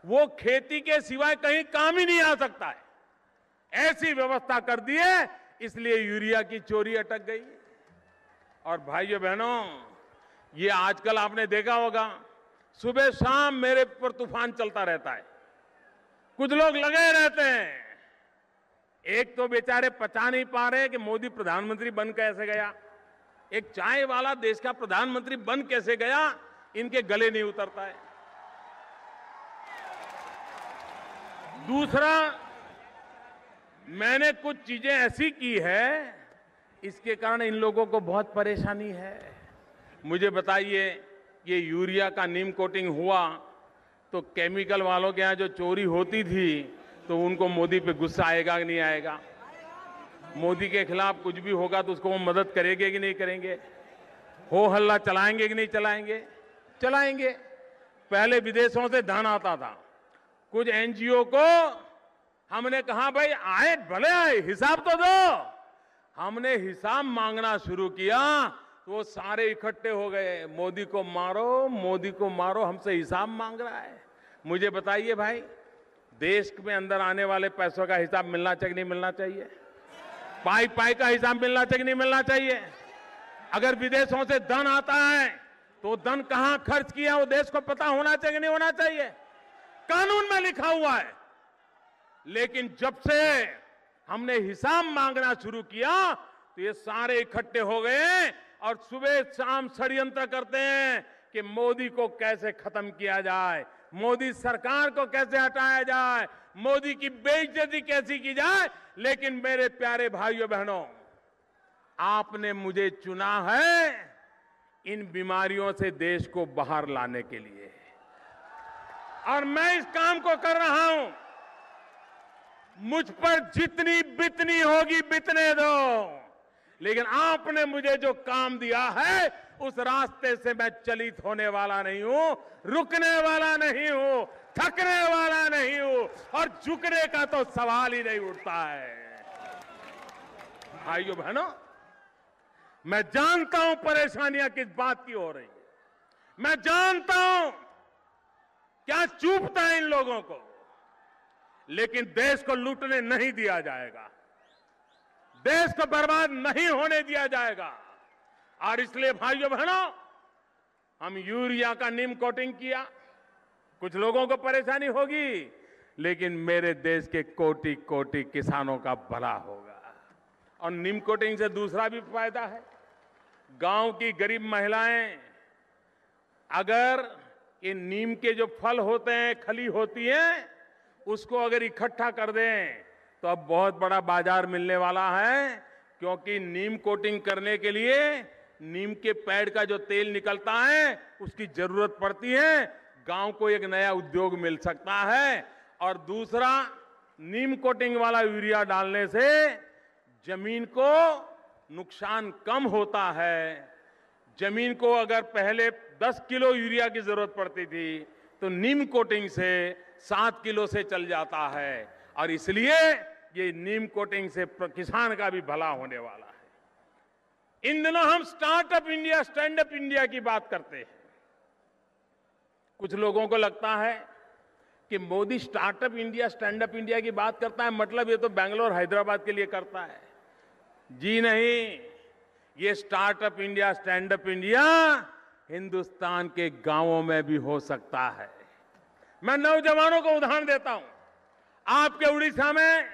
S3: वो खेती के सिवाय कहीं काम ही नहीं आ सकता है। ऐसी व्यवस्था कर दी है, इसलिए यूरिया की चोरी अटक गई। और भाइयों बहनों, ये आजकल आपने देखा होगा सुबह शाम मेरे पर तूफान चलता रहता है। कुछ लोग लगे रहते हैं, एक तो बेचारे पचा नहीं पा रहे कि मोदी प्रधानमंत्री बन कैसे गया, एक चाय वाला देश का प्रधानमंत्री बन कैसे गया, इनके गले नहीं उतरता है। दूसरा, मैंने कुछ चीजें ऐसी की है इसके कारण इन लोगों को बहुत परेशानी है। मुझे बताइए, ये यूरिया का नीम कोटिंग हुआ तो केमिकल वालों के यहां जो चोरी होती थी तो उनको मोदी पे गुस्सा आएगा कि नहीं आएगा? मोदी के खिलाफ कुछ भी होगा तो उसको वो मदद करेंगे कि नहीं करेंगे? हो हल्ला चलाएंगे कि नहीं चलाएंगे? चलाएंगे। पहले विदेशों से धन आता था, कुछ एनजीओ को हमने कहा भाई आए भले आए, हिसाब तो दो। हमने हिसाब मांगना शुरू किया तो वो सारे इकट्ठे हो गए, मोदी को मारो, मोदी को मारो, हमसे हिसाब मांग रहा है। मुझे बताइए भाई, देश में अंदर आने वाले पैसों का हिसाब मिलना चाहिए नहीं मिलना चाहिए? पाई पाई का हिसाब मिलना चाहिए नहीं मिलना चाहिए? अगर विदेशों से धन आता है तो धन कहां खर्च किया वो देश को पता होना चाहिए नहीं होना चाहिए? कानून में लिखा हुआ है। लेकिन जब से हमने हिसाब मांगना शुरू किया तो ये सारे इकट्ठे हो गए और सुबह शाम षड्यंत्र करते हैं कि मोदी को कैसे खत्म किया जाए, मोदी सरकार को कैसे हटाया जाए, मोदी की बेइज्जती कैसी की जाए। लेकिन मेरे प्यारे भाइयों बहनों, आपने मुझे चुना है इन बीमारियों से देश को बाहर लाने के लिए और मैं इस काम को कर रहा हूं। मुझ पर जितनी बितनी होगी बितने दो, लेकिन आपने मुझे जो काम दिया है उस रास्ते से मैं चलित होने वाला नहीं हूं, रुकने वाला नहीं हूं, थकने वाला नहीं हूं और झुकने का तो सवाल ही नहीं उठता है। भाइयों बहनों, मैं जानता हूं परेशानियां किस बात की हो रही है, मैं जानता हूं क्या चूभता है इन लोगों को, लेकिन देश को लूटने नहीं दिया जाएगा, देश को बर्बाद नहीं होने दिया जाएगा। और इसलिए भाइयों बहनों, हम यूरिया का नीम कोटिंग किया, कुछ लोगों को परेशानी होगी, लेकिन मेरे देश के कोटि कोटि किसानों का भला होगा। और नीम कोटिंग से दूसरा भी फायदा है, गांव की गरीब महिलाएं अगर ये नीम के जो फल होते हैं, खली होती हैं, उसको अगर इकट्ठा कर दें तो अब बहुत बड़ा बाजार मिलने वाला है, क्योंकि नीम कोटिंग करने के लिए नीम के पेड़ का जो तेल निकलता है उसकी जरूरत पड़ती है। गांव को एक नया उद्योग मिल सकता है। और दूसरा, नीम कोटिंग वाला यूरिया डालने से जमीन को नुकसान कम होता है। जमीन को अगर पहले 10 किलो यूरिया की जरूरत पड़ती थी तो नीम कोटिंग से 7 किलो से चल जाता है। और इसलिए ये नीम कोटिंग से किसान का भी भला होने वाला है। इन दिनों हम startup India, stand up India की बात करते हैं। कुछ लोगों को लगता है कि Modi startup India, stand up India की बात करता है, मतलब ये तो बेंगलोर, हैदराबाद के लिए करता है। जी नहीं, ये startup India, stand up India Hindustan के गांवों में भी हो सकता है। मैं नौजवानों को उदाहरण देता हूं। आपके उड़ीसा में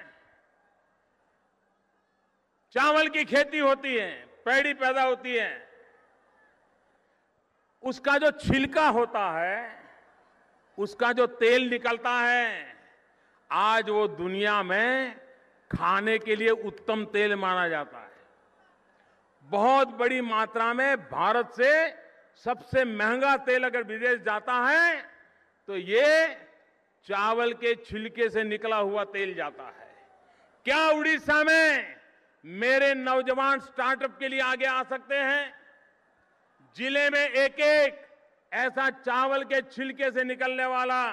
S3: चावल की खेती होती है, पैडी पैदा होती है, उसका जो छिलका होता है, उसका जो तेल निकलता है, आज वो दुनिया में खाने के लिए उत्तम तेल माना जाता है। बहुत बड़ी मात्रा में भारत से सबसे महंगा तेल अगर विदेश जाता है तो ये चावल के छिलके से निकला हुआ तेल जाता है। क्या उड़ीसा में मेरे नौजवान स्टार्टअप के लिए आगे आ सकते हैं? जिले में एक एक ऐसा चावल के छिलके से निकलने वाला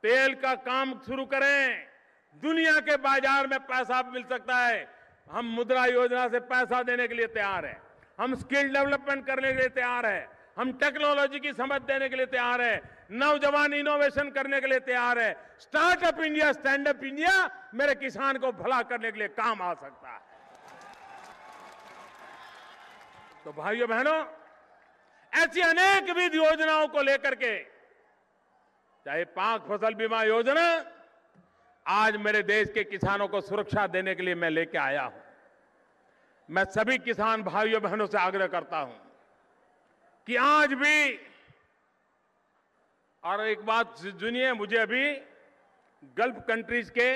S3: तेल का काम शुरू करें। दुनिया के बाजार में पैसा मिल सकता है। हम मुद्रा योजना से पैसा देने के लिए तैयार हैं। हम स्किल डेवलपमेंट करने के लिए तैयार हैं। हम टेक्नोलॉजी की समझ देने के लिए तैयार हैं। नौजवान इनोवेशन करने के लिए तैयार है। Startup India, stand up India मेरे किसान को भला करने के लिए काम आ सकता है। तो भाइयों बहनों, ऐसी अनेक विविध योजनाओं को लेकर के, चाहे पाक फसल बीमा योजना, आज मेरे देश के किसानों को सुरक्षा देने के लिए मैं लेके आया हूं। मैं सभी किसान भाइयों बहनों से आग्रह करता हूं कि आज भी, और एक बात सुनिए, मुझे अभी गल्फ कंट्रीज के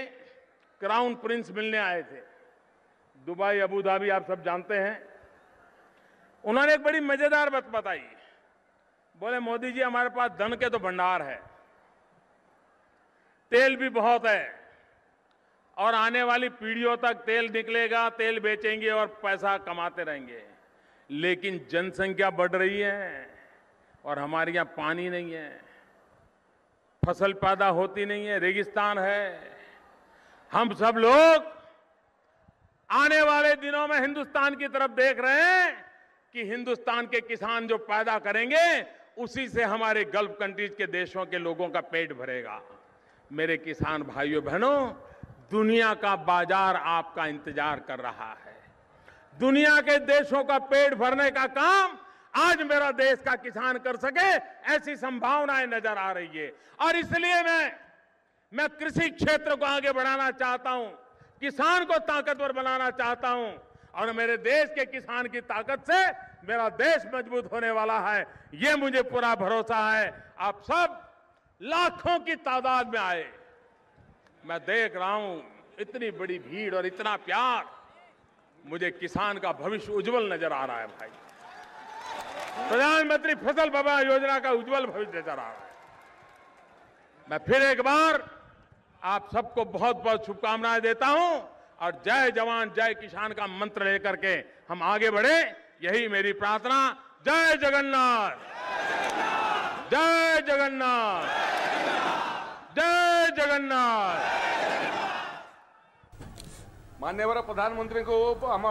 S3: क्राउन प्रिंस मिलने आए थे, दुबई, अबू धाबी, आप सब जानते हैं। उन्होंने एक बड़ी मजेदार बात बताई। बोले, मोदी जी हमारे पास धन के तो भंडार है, तेल भी बहुत है, और आने वाली पीढ़ियों तक तेल निकलेगा, तेल बेचेंगे और पैसा कमाते रहेंगे। लेकिन जनसंख्या बढ़ रही है और हमारे यहां पानी नहीं है, फसल पैदा होती नहीं है, रेगिस्तान है। हम सब लोग आने वाले दिनों में हिंदुस्तान की तरफ देख रहे हैं कि हिंदुस्तान के किसान जो पैदा करेंगे उसी से हमारे गल्फ कंट्रीज के देशों के लोगों का पेट भरेगा। मेरे किसान भाइयों बहनों, दुनिया का बाजार आपका इंतजार कर रहा है। दुनिया के देशों का पेट भरने का काम आज मेरा देश का किसान कर सके, ऐसी संभावनाएं नजर आ रही है। और इसलिए मैं कृषि क्षेत्र को आगे बढ़ाना चाहता हूं, किसान को ताकतवर बनाना चाहता हूं, और मेरे देश के किसान की ताकत से मेरा देश मजबूत होने वाला है, ये मुझे पूरा भरोसा है। आप सब लाखों की तादाद में आए, मैं देख रहा हूं इतनी बड़ी भीड़ और इतना प्यार, मुझे किसान का भविष्य उज्जवल नजर आ रहा है। भाई, प्रधानमंत्री फसल बीमा योजना का उज्जवल भविष्य नजर आ रहा है। मैं फिर एक बार आप सबको बहुत बहुत शुभकामनाएं देता हूं, और जय जवान जय किसान का मंत्र लेकर के हम आगे बढ़े, यही मेरी प्रार्थना। जय जगन्नाथ, जय जगन्नाथ, जय जगन्नाथ।
S4: माननीय प्रधानमंत्री को आम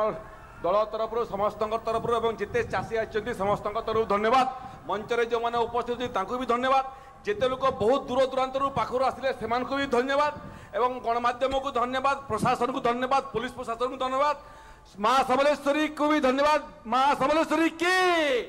S4: दल तरफ समस्त तरफ और जिते चाषी आछंती समस्त तरफ धन्यवाद। मंचरे जो मैंने उपस्थित होती भी धन्यवाद। जिते लोक बहुत दूर दूरांतर पाखर आसिले से भी धन्यवाद, एवं गणमाध्यम को धन्यवाद, प्रशासन को धन्यवाद, पुलिस प्रशासन को धन्यवाद, मां समलेश्वरी को भी धन्यवाद। मां समलेश्वरी की